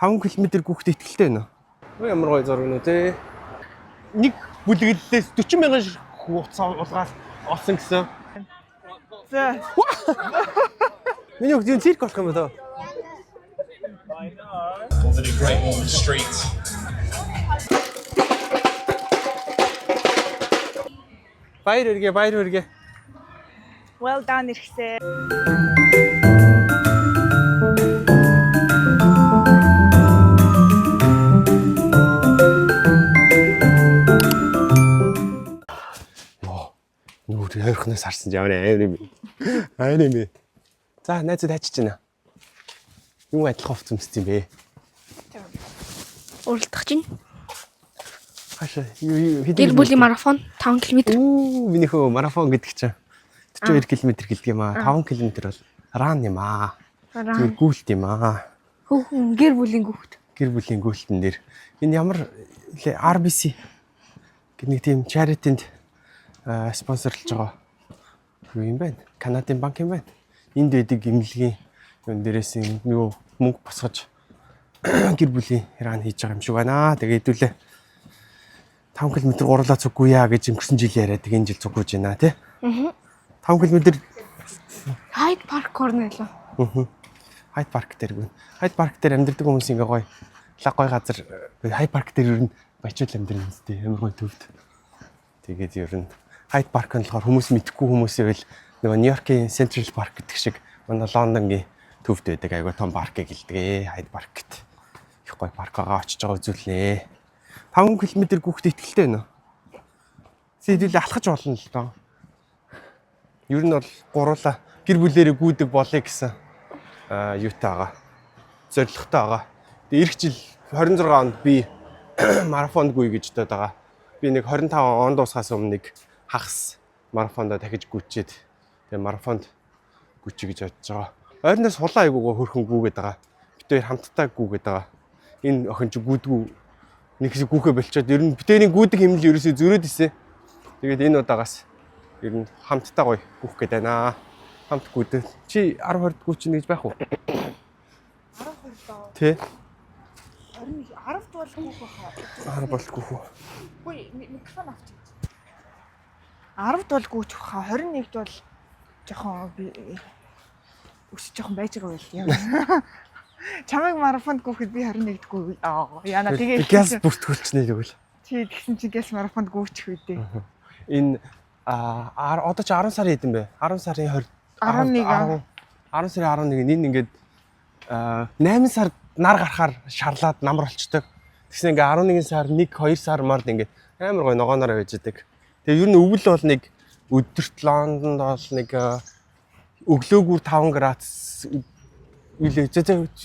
5 км гүөхт итгэлтэй байна уу? Ямар гоё зургнууд те. Нэг бүлэглэлээс 40 мянган хугацаа улгаад олсон гэсэн. За. Миний өгч цирк болох юм байна. Over the Great Ormond Street. Баяр хүргээ. Well done ирхсээ. Нүур ойрхоноос харсан ч ямар амар юм. За найзууд хайчиж байна. Юу адилхан хувц өмссөн юм бэ? Уралдах чинь. Хаашаа Гэр бүлийн марафон 5 км. Миний хөө марафон гэдэг чинь 42 км гэдэг юм аа. 5 км бол ран юм аа. Зүгээр гүйлт юм аа. Хүүхэн гэр бүлийн гүйлт. Гэр бүлийн гүйлтэн дээр энэ ямар RBC гэдэг нэг тийм charity-нд спонсорлж байгаа юу юм байна? Канадын банк юм байна. Энд дэдэг эмнэлгийн юун дээрээс нөгөө мөнгө босгож гэр бүлийн ран хийж байгаа юм шиг байна. Тэгээ хэдүүлээ 5 км гурлаа цуггүй яа гэж өнгөрсөн жил яриад энэ жил цуггүйж байна тий. 5 км Hyde Park корнер лөө. Hyde Park дээр гүн. Hyde Park дээр амьдардаг хүмүүс ингээ гоё лаг гоё газар Hyde Park дээр ер нь баячул амьдрын үстэй амар гоё төвд. Тэгээд ер нь Hyde Park нь болохоор хүмүүс мэдхгүй хүмүүсээвэл нөгөө Нью-Йоркийн Central Park гэдэг шиг манай Лондонгийн төвд байдаг айгаа том паркийг гэлдэг Hyde Park гэт. Их гоё парк байгаа очиж байгаа үзүүлнэ. 5 км гүөхт итгэлтэй байна уу? Сэдвэлээ алхаж болно л доо. Ер нь бол гуруула гэр бүлээрээ гүйдэг болъё гэсэн юутайгаа зорилготой байгаа. Тэгээ эх жил 26 онд би марафонд гүйе гэж бодоод байгаа. Би нэг 25 он дуусахаас өмнө нэг хагас марафондоо дахиж гүйчээд тэгээ марафонд гүйчих гэж бодож байгаа. Ойрноос хулаа айгуугаа хөрхөн гүйгээд байгаа. Бид хоёр хамтдаа гүйгээд байгаа. Энэ охин ч гүйдгүү нэг хэсэг гүйхэ болчоод ер нь битэрийн гүйдэг хэмнэл ерөөсөө зөрөөд исэн. Тэгээд энэ удаагаас ер нь хамтдаа гоё гүйх гээд байна. Хамт гүйдэг. Чи 10 20 гүйчин гэж байх уу? 10 доо. Тэ. 10 бол гүйх баха. 10 бол гүйх үү? Үгүй микрофон авчих. 10 бол гүйч баха. 21-д бол жоохон өсөж жоохон байж байгаа байл яа. Чамайг марафонд гүйхэд би 21-д гүйв. Яна тэгээ газ бүртгүүлчихнэ л үгүй. Чи тэгсэн чи газ марафонд гүйчих үедээ. Энэ одоо ч 10 сарын хэдэн бэ? 10 сарын 11 10 сарын 11 энэ ингээд 8 сард нар гарахаар шарлаад намар болчдөг. Тэгсэн ингээ 11 сар 1 2 сар мард ингээд амар гой ногооноор байж идэг. Тэгээ ер нь өвөл бол нэг өдөрт Лондонд бол нэг өглөөгүр 5 градус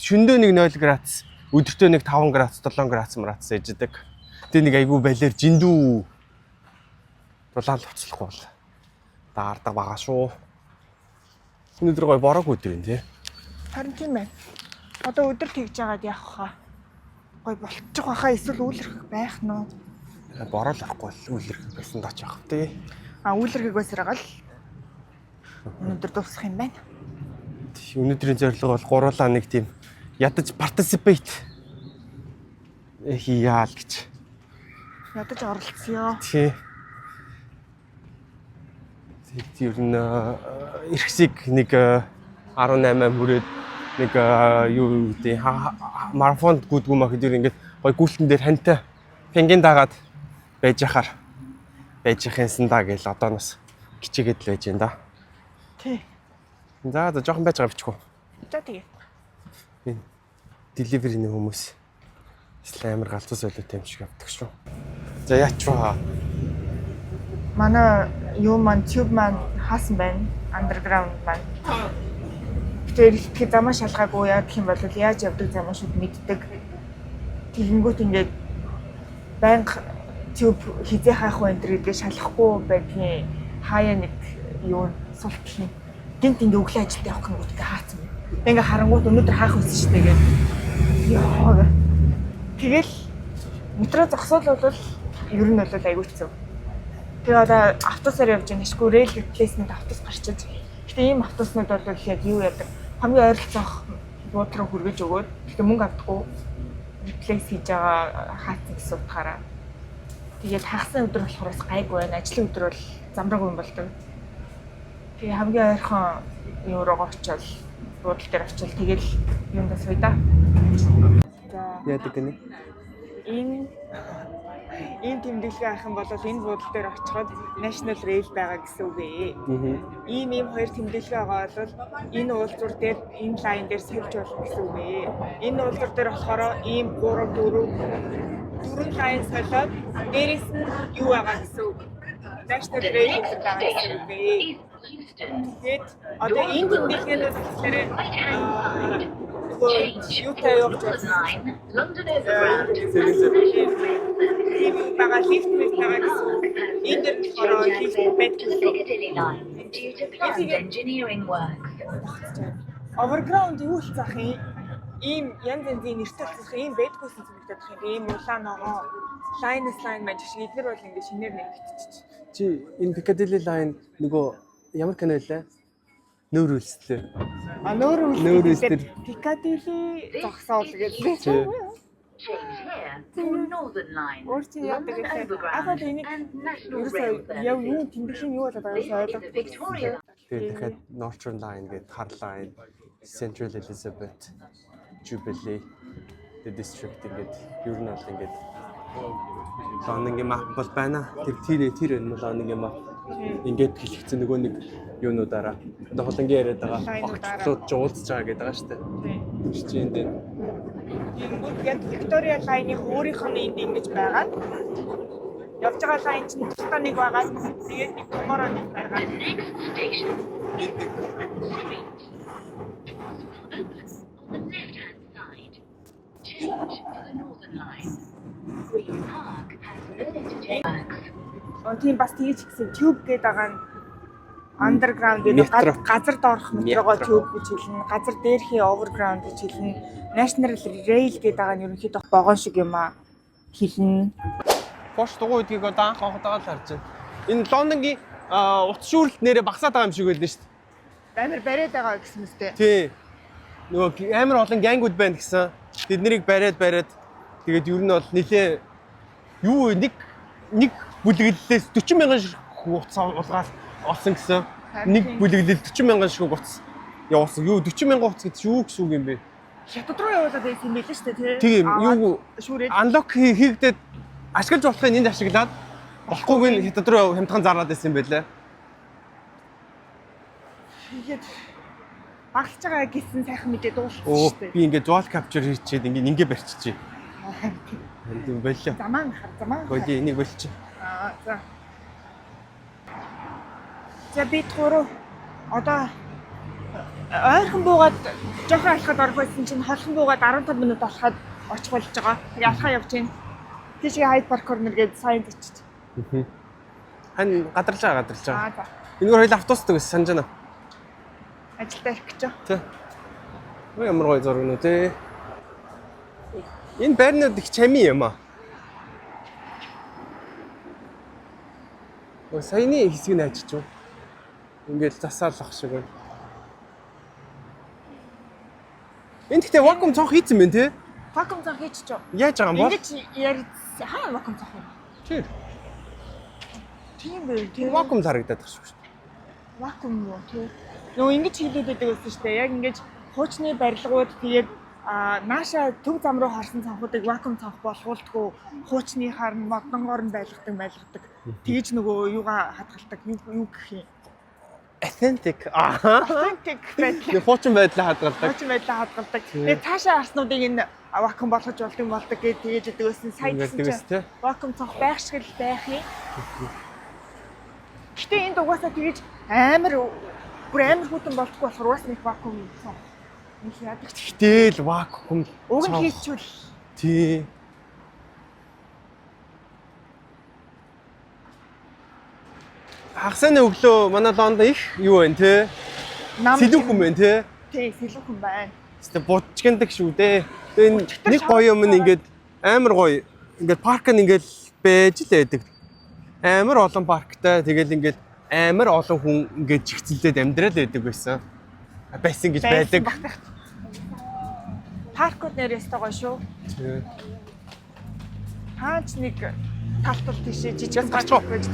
шөндөө нэг 0 градус өдөртөө нэг 5 градус 7 градус ээж идэг. Тэгээ нэг айгүй байлаар жиндүү дулаал уцлахгүй бол даардаг байгаа шүү. Өнөөдөр гоё борог өдөр юм тий. Харин тийм байна. Одоо өдөр тэгж байгаад явах хаа. Гоё болчих байхаа эсвэл үйлрэх байх нь уу? Бороо л авахгүй л үйлрэх байсан дооч явах тий. Үйлрхийг байсараа л өнөөдөр дуусах юм байна. Өнөөдрийн зорилго бол гурлаа нэг тийм ядаж participate хийяал гэж. Ядаж оролцъё. Тий. Ер нь эрхсийг нэг 18 хүрээд нэг юу гэдэг марафонд гүйдгүү мах гэдэг ингээд гой гүйлтэн дээр хантай пенген дагаад байж яхаар байж яхэнсэн да гэл одооноос кичээгээд л байж энэ да. Тий. За жоохон байж байгаа бичихгүй. За тэгээ. Энэ delivery-ний хүмүүс амар галзуу солиотой юм шиг авдаг шүү. За яачваа. Манай юу маань tube маань хаасан байна. Underground маань. Тэр их замаа шалгаагүй яа гэх юм бол яаж явдаг замаа шууд мэддэг. Тэгэнгүүт ингээд банк tube хизээ хаах вэ энэ гэдгээ шалахгүй байдгийн хаяа нэг юу султ юм. Гинт ингээ өглөө ажилд явах гэнэ үтгээ хаацсан. Ингээ харангуут өнөөдөр хаах байсан шүү дээ гэх. Яа. Тэгэл метро зогсоол бол ер нь бол айгүй хэцүү. Тэгээ одоо автобусаар явж байгаа нэшгүй rail replacement автобус гарчиж. Гэтэ ийм автобуснууд бол яг юу яадаг хамгийн ойролцоох буудлын хүргэж өгөөд гэтэ мөнгө авдаггүй. реплейс хийж байгаа хаацыг суудахаараа. Тэгээд хагасны өдөр болохоор бас гайгүй байна. Ажлын өдөр бол замраагүй юм болдог. Тэгээ хамгийн ойрхон юу руу очивол буудлын дээр очивол тэгэл юундаа сууя да. За Яадаг гэнэ? ийм тэмдэглэгээ авах юм бол энэ буудлын дээр очиход National Rail байгаа гэсэн үг ээ. Ийм хоёр тэмдэглэгээ байгаа бол энэ уулзуур дээр энэ лайн дээр сольж болно гэсэн үг ээ. Энэ уулзуур дээр болохоор ийм 3 лайн солиод дээрээс нь юу байгаа гэсэн үг. National Rail байгаа гэсэн үг ээ. Тэгээд одоо энэ тэмдэглэгээ нь болохоор юутай явж байна. Бага лифт байгаа гэсэн. Энэ дэр болохоор лифт байдаг. Overground юу ч зах юм. Ийм янз янзын нэртэй болох ийм байдгүйсэн зүйлтэй болох юм. Ийм улаан ногоо line маань шиг эдгээр бол ингэ шинээр нэгтгэж. Чи энэ Piccadilly line нөгөө ямар кино лээ? Нүүр үлслээ. Нүүр үлслээ. Piccadilly зогсоол гэдэг. Northern Line. Ахад энийг яв юу тэмдэглэм юу болоод байгааг ойлгох. Тэгээд дахиад Northern Line гэдэг хар line, Central Elizabeth, Jubilee, the district ингээд ер нь бол ингээд Лондонгийн map бол байна. Тэр энэ Лондонгийн map ингээд хэлэгцэн нөгөө нэг юунуудаараа одоо холонгийн яриад байгаа огтлууд жуулцж байгаа гэдэг байгаа шүү дээ. Тэр чинь энэ яг Victoria Line-ийн өөрийнх нь энд ингэж байгаа. Явж байгаа лайн чинь тусдаа нэг байгаа. Тэгээд нэг томороо нэг байгаа. Тийм бас тийч гэсэн tube гэдэг байгаа нь underground гэдэг газар доорх метрогоо tube гэж хэлнэ. Газар дээрхий overground гэж хэлнэ. National Rail гэдэг байгаа нь ерөнхийдөө вагон шиг юм а хэлнэ. Пош дугуй гэдгийг одоо анх анхудаага л харж байна. Энэ Лондонгийн утас шүүрэлт нэрээ багасаад байгаа юм шиг байлаа шүү дээ. Амар бариад байгаа гэсэн үстэй. Тий. Нөгөө амар олон гангууд байна гэсэн. Тэднийг бариад тэгээд ер нь бол нэлээ юу нэг бүлэглэлээс 40 мянган утас улгаад олсон гэсэн. Нэг бүлэглэл 40 мянган шиг утас явуулсан. Юу 40 мянган утас гэдэг юу гэсэн үг юм бэ? Хятад руу явуулаад байсан юм байл шүү дээ, тий. Тийм юу шүүрээд unlock хийгдээд ашиглаж болохыг энд ашиглаад болохгүйг нь хятад руу хямдхан зараад байсан юм байлаа. Тэгээд багтж байгаа гэсэн сайхан мэдээ дууссан Оо шүү дээ. би ингээд dual capture хийчихэд ингээ барьчихжээ. Энд юм байлаа. Заман. Годи энийг болчих. За. За би түрүү одоо ойрхон буугаад жоохон алхаад орох байсан чинь холхон буугаад 15 минут алхаад очих болж байгаа. Тэгээ алхаа явж байна. Тийшээ Hyde Park Corner гээд сайн зочиж. Хань гадарлаж байгаа. За. Энэгээр хоёул автобустай гэсэн санаж байна. Ажилдаа ирэх гэж байна. Тэ. Ямар гоё зураг нү те. Энэ байрнууд их чами юм аа. Саяны хэсгийг найчиж юу? Ингээд засаалах шиг байна. Энд гэхдээ вакуум цонх хийцэн байна те. Вакуум цонх хийчих. Яаж байгаа юм бол? Ингэж ярь хаа вакуум цонх юм. Тийм байх тийм. Вакуум харагдаад тах шүү дээ. Вакуум юу тий. Нөгөө ингэж хийлээд байдаг гэсэн шүү дээ. Яг ингэж хуучны барилгууд тэгээд нааша төв зам руу харсан цонхуудыг вакуум цонх болгуулдаггүй хуучны харн модонгоор нь байлгадаг. Тэгэж нөгөө юугаа хадгалдаг. Юу гэх юм. Authentic. Authentic байдал. Хуучин байдлаа хадгалдаг. Тэгээд цаашаа харснуудыг энэ вакуум болгож болдог гэж тэгэж өгдөг байсан. Сайн гэсэн чинь вакуум цонх байх шиг л байх юм. Гэтэ энд угаасаа тэгэж амар хүтэн болтгүй болохоор угаасаа нэг вакуум цонх. Нэг яадаг. Гэтэл вакуум уг нь хийчихвэл тий. Хагасны өглөө манай Лондон их юу вэ те? Сэлүүхэн байна те? Тий, сэлүүхэн байна. Тэ будчгэндэг шүү дээ. Тэгээ нэг гоё юм ингээд амар гоё. Ингээд парк нь ингээд байж л байдаг. Амар олон парктай тэгэл ингээд амар олон хүн ингээд чигцэлдээд амьдрал байдаг байсан. Байсан гэж байдаг. Паркууд нэрээс байгаа шүү. Тэгээ. Хаач нэг талтал тийшээ жижиг Гарч уу. байж.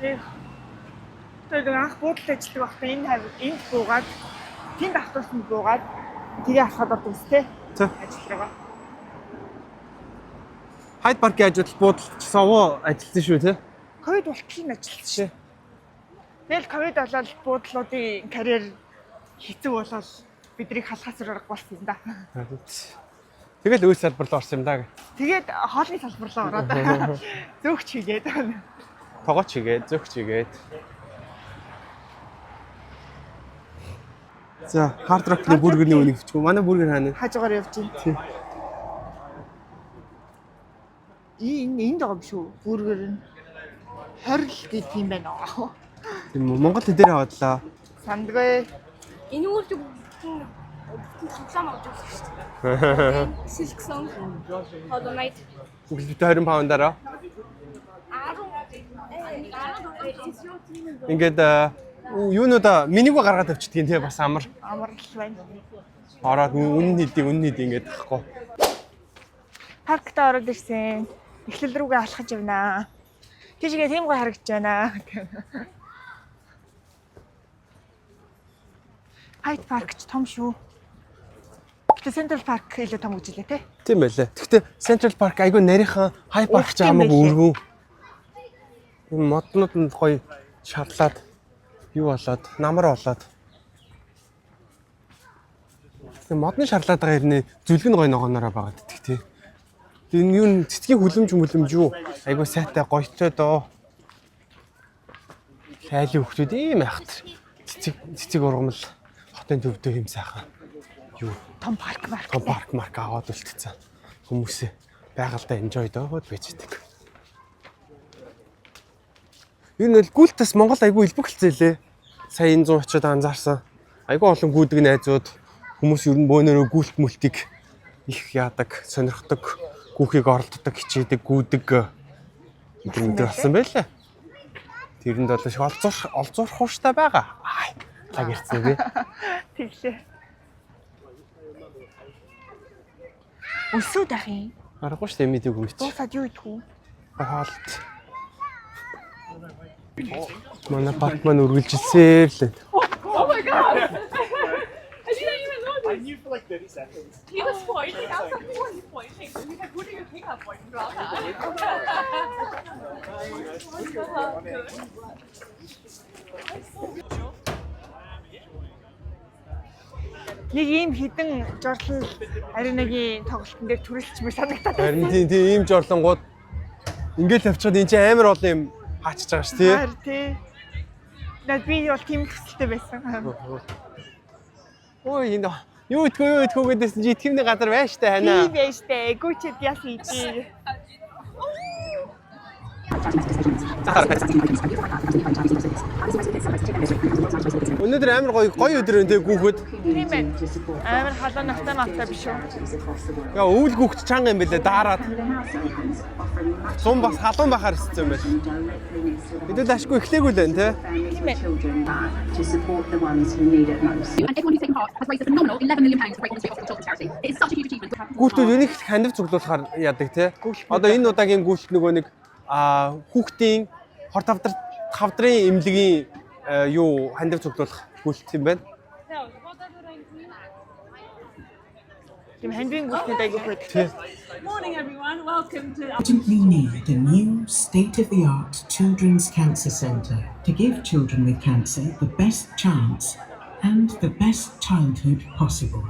Тэгээд анх буудлын ажилладаг байхдаа энэ хавьд энд буугаад тэнд автобусанд буугаад тэгээ алхаад ордог үстэй. За. Ажиллагаа. Хайд паркийн ажил буудалд совоо ажилласан шүү те. Ковид болтолын ажилласан шүү. Тэгэл ковид болоод буудлуудын карьер хэцүү болоод биднийг халахаас арга болсон юм да. Тэгэл үйл салбарлаа орсон юм да. Тэгээд хоолны салбарлаа ороод зөөгч хийгээд Тогооч хийгээд, зөгч хийгээд. За, Hard Rock-ны бүргэрний үнийг өчгөө. Манай бүргэр хаана? хажуугаар явж байна. Энд байгаа юм шүү. Бүргэр нь 20 л гэдэг юм байна. Тийм үү. Монгол хэл дээр авадлаа. Сандгүй. Энэ үйл тоглоом авч байгаа шүү дээ. Silk Song. Hollow Knight. Билбитэ 20 паундаараа. Ингээд юунуудаа минийгөө гаргаад авчдгийг тий бас амар Байна. ороод үнэн хийдий ингээд тахгүй. Паркта ороод ирсэн. Эхлэл рүүгээ алхаж явнаа. Тийшгээ тийм гой харагдаж байна. Hyde Park ч том шүү. Гэтэ Central Park илүү том гэж хэлээ те. Тийм байлаа. Гэхдээ Central Park айгүй нарийнхан Hyde Park ч хамаагүй өргөн. Энэ моднууд нь гоё шарлаад юу болоод намар болоод. Тэгээ модны шарлаад байгаа хэрнээ зүлэг нь гоё ногоонороо байгаад идэх тий. Энэ юу цэцгийн хүлэмж юу? Айгүй сайтай гоётой доо. Шайлын хүмүүс ийм айхтар. Цэцэг ургамал хотын төвдөө юм сайхан. Юу? Том парк аваад үлдчихсэн. Хүмүүсээ байгальдаа enjoy доод байж идэг. Энэ бол гүйлтээс Монгол айгүй илбэгцээ лээ. Сая энэ 100 очиод анзаарсан. Айгүй олон гүйдэг найзууд хүмүүс ер нь бөөнөрөө гүйлт мүлтийг их яадаг, сонирхдаг, гүүхийг оролддог, хичээдэг, гүйдэг энэ болсон байлаа. Тэрэнд бол их олзуурах хууштай байгаа. Лаг ирцээ би. Тэглээ. Өсөөд ах юм. Аргагүй шүү дээ мэдээгүй мэт. Дуусаад юу идэх үү? Хаалт. Манай парк маань үргэлжилсээр л. Oh my god! I didn't even know this. I knew for like 30 seconds. He was pointing. I was like, who are you pointing? He's like, who do you think I'm pointing around Нэг ийм хідэн жорлол аринагийн тоглолтын дээр төрөлчмөр санагдаад Харин тийм ийм жорлонгууд ингээл явчихад энэ чинь амар олон юм хаачиж байгаа ш тий. Харин тий. Наад би бол тийм төсөлтэй байсан. Ой энэ юу итгэв гэдээс чи итгэвний газар байна штэ ханаа. Тийм байж тээ. Гүчэд яс ийдээ. Өнөөдөр амар гоё өдөр энэ гүүхэд. Тийм байна. Амар халуун автоматтай биш үү? Яа өвөл гүүхт чанга юм бэлээ даарад. Сум бас халуун бахаар ирсэн юм байна. Хэдүүл ашгүй эхлээгүй л байна те. Тийм байна. To support the ones who need it most. And everyone who's taken part has raised a phenomenal £11 million to break on the street hospital children's charity. It is such a huge achievement. Гүүлтүүд энийг хандив цуглуулахаар яадаг те. Одоо энэ удаагийн гүүлт нөгөө нэг хүүхдийн хор тавдрын эмнэлгийн юу хандив цуглуулах гүүлт юм байна. Тийм хандивын гүйлтэнд айгуу байдаг. Morning, everyone. Welcome to. Urgently need a new state-of-the-art children's cancer centre to give children with cancer the best chance and the best childhood possible.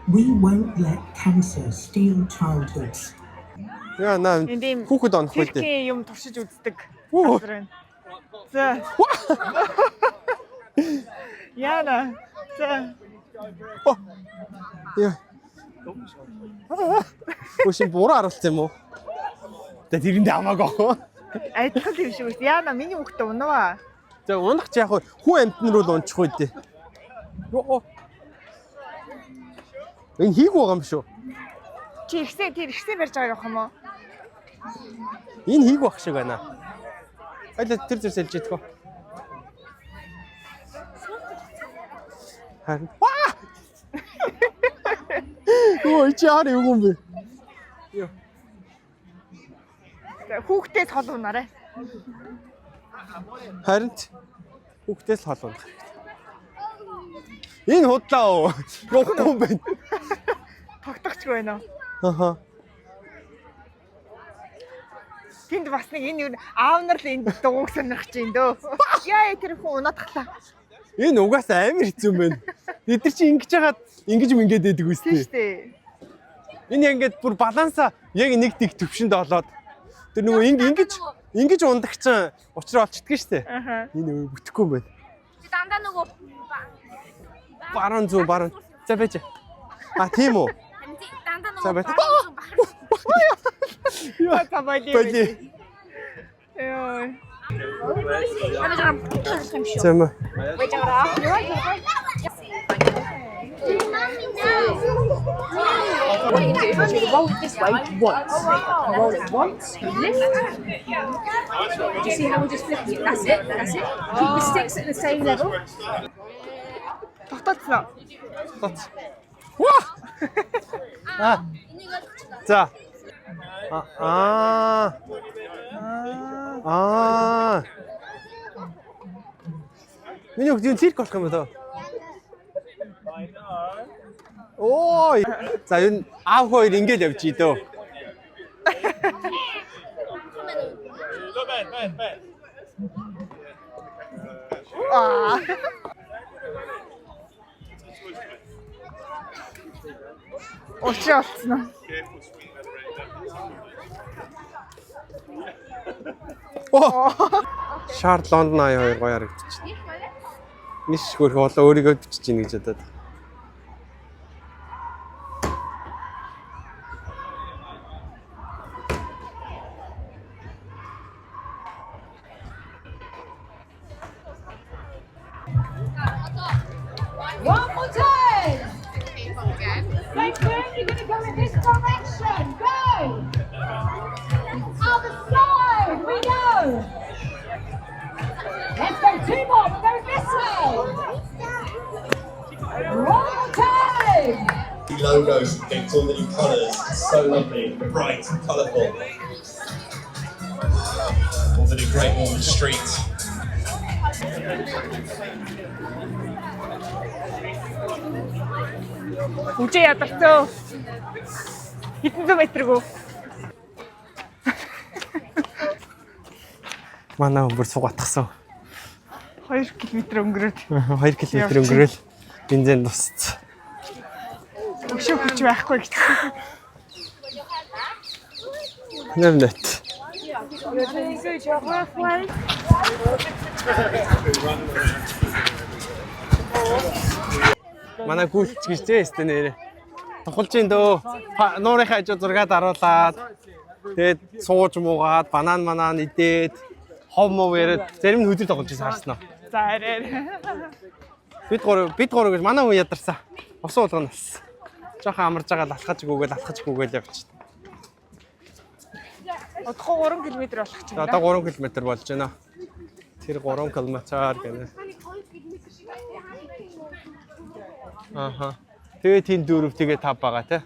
We won't let cancer steal childhoods. Яа наа хүүхэд онох үү дээ. Тэрхээ юм туршиж үздэг. Оо. За. Яна. За. Яа. Өшин буруу харуулсан юм уу? Тэ тэрэндээ хамаагүй. Айдхал юм шиг үү? Яна миний хүүхдээ унаа. За унах чи яг хүн амтны руу л унчих үү дээ. Йоо. Энэ хийх байгаа юм шүү. Чи ихсээ барьж байгаа юм уу? Энэ хийх байх шиг байна. Хайлаа тэр зэрэг сэлж идэх үү? Харин. Ой чаар юу юм бэ? Йоо. Хүүхдээс хол унаарай. Харин хүүхдээс хол унах. Энэ худлаа. Явахгүй юм байна. Тогтохч байна. Аха. Тэнд бас нэг энэ аав нар л энд дууг сонирхож байна дөө. Яа тэр хүн унаадахлаа. Энэ угаасаа амар хэцүү юм байна. Бид нар чи ингэж яагаад ингэж мингээд байдаг Тийм үстэй. шүү дээ. Энэ ингээд бүр баланса яг нэг тийг төвшөнд олоод тэр нөгөө ингэж ундаг чинь учраа олчдгийг штэ. Аха. Энэ бүтэхгүй юм байна. Дандаа нөгөө Баруун зүүн баруун. За байж. А тийм үү? дандаа За нөгөө байж. Яа. Табайли. Байж. Яа. Зэм. What you do is you roll it this way once. Roll it once, you lift. Do you see how we're just flipping it? That's it, that's it. Keep the sticks at the same level. Тогтоцсон. Ваа. А. За. Миний өгдөө цирк болох юм байна. Ой. За энэ аав хоёр ингэж явж идөө. Аа. Очроо олцсон. Оо. Шаар Лондон аяа хоёр гоё харагдчих. Ниш хөрх болоо өөрийгөө бичиж гин гэж бодоод. One more time. Right turn, you're going to go in this direction. Go. Other side, we go. Let's go two more, go this way. One more time. Logos picked all the new colours. So lovely, bright and colourful. All the new Great Wall Street. Үжээ ядарсан. Хэдэн зуун метргүй. Манай өмөр сугатгсан. 2 км өнгөрөөд 2 км өнгөрөөл бензин тусц. өшөө хүч байхгүй гэсэн. Нэвнэт. Манай гүйлч гэж зээстэй нэрээ. Тухалж ин дөө. Нуурын хажуу зургаад аруулаад тэгээд сууж муугаад банан идээд хов мов яриад зарим нь хөдөр тоглож харснаа. За арай. Бид гурав гэж манай хүн ядарсан. Усан уулгана бас. Жохон амарж байгаа алхаж гүгээл явчих. Одохгүй 3 км болох ч юм. Одоо 3 км болж байна. Тэр 3 км гэнэ. Аха. Тэгээ тийм 4 тэгээ 5 байгаа те.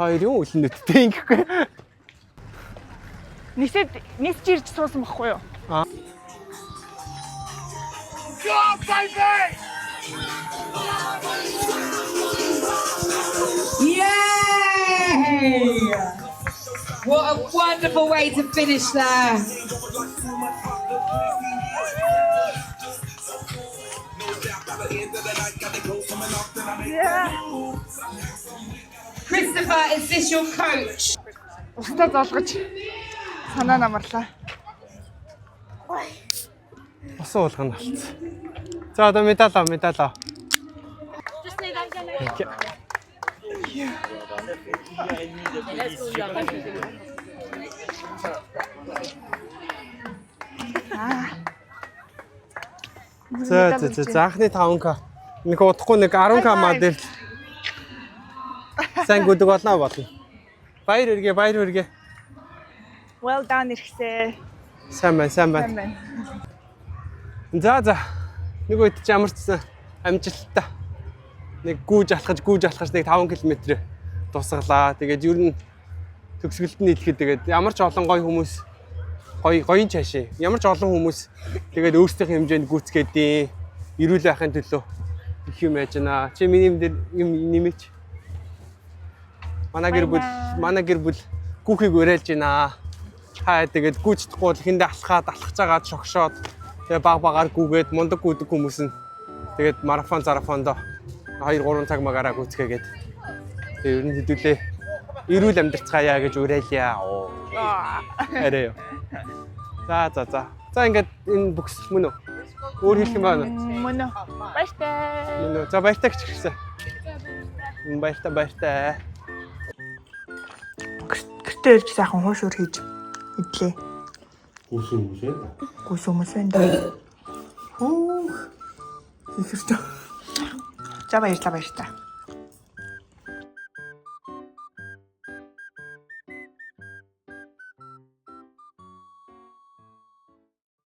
Хоёр юм үлэн нүттэй ингэхгүй. Нийсч ирж суусан байхгүй юу? Аа. Yay! What a wonderful way to finish there. Christopher, is this your coach? Устаа золгож санаа намарлаа. Усан уулгана болцсон. За одоо медаль аа. Just lay down again. За анхны 5k. Нэг удахгүй нэг 10k маа дээр сайн гүдэг болно болно. Баяр хүргээ. Well done ирхсээ. Сайн байна. За. Нэг үед ч ямарчсан амжилттай. Нэг гүүж алхаж нэг 5 км тусгалаа. Тэгээд ер нь төгсгөлд нь хэлэхэд тэгээд ямар ч олон гоё хүмүүс гоён чашаа. Ямар ч олон хүмүүс тэгээд өөрсдийнхээ хэмжээнд гүйцгээдیں۔ Ирүүл байхын төлөө их юм яаж байна. Чи миний юм нэмээч. Манай гэр бүл гүүхийг уриалж байна. Хаа тэгээд гүйж чадахгүй бол ихэндээ алхаж агаад шогшоод тэгээд багаар гүүгээд мундаг гүйдэг хүмүүс нь тэгээд марафонд 2-3 цаг магаараа гүйцгээгээд тэгээд ер нь хэдүүлээ ирүүл амьдрцгаая гэж уриалъя. Арай. За ингээд энэ бүкс мөн үү? Өөр хэлэх юм байна уу? Мөн үү. Баяртай. За баяртай гэж хэлсэн. Баяртай. Гэртээ ирж сайхан хууш өр хийж идлээ. Гүс хүмүүс энэ. За баярлалаа.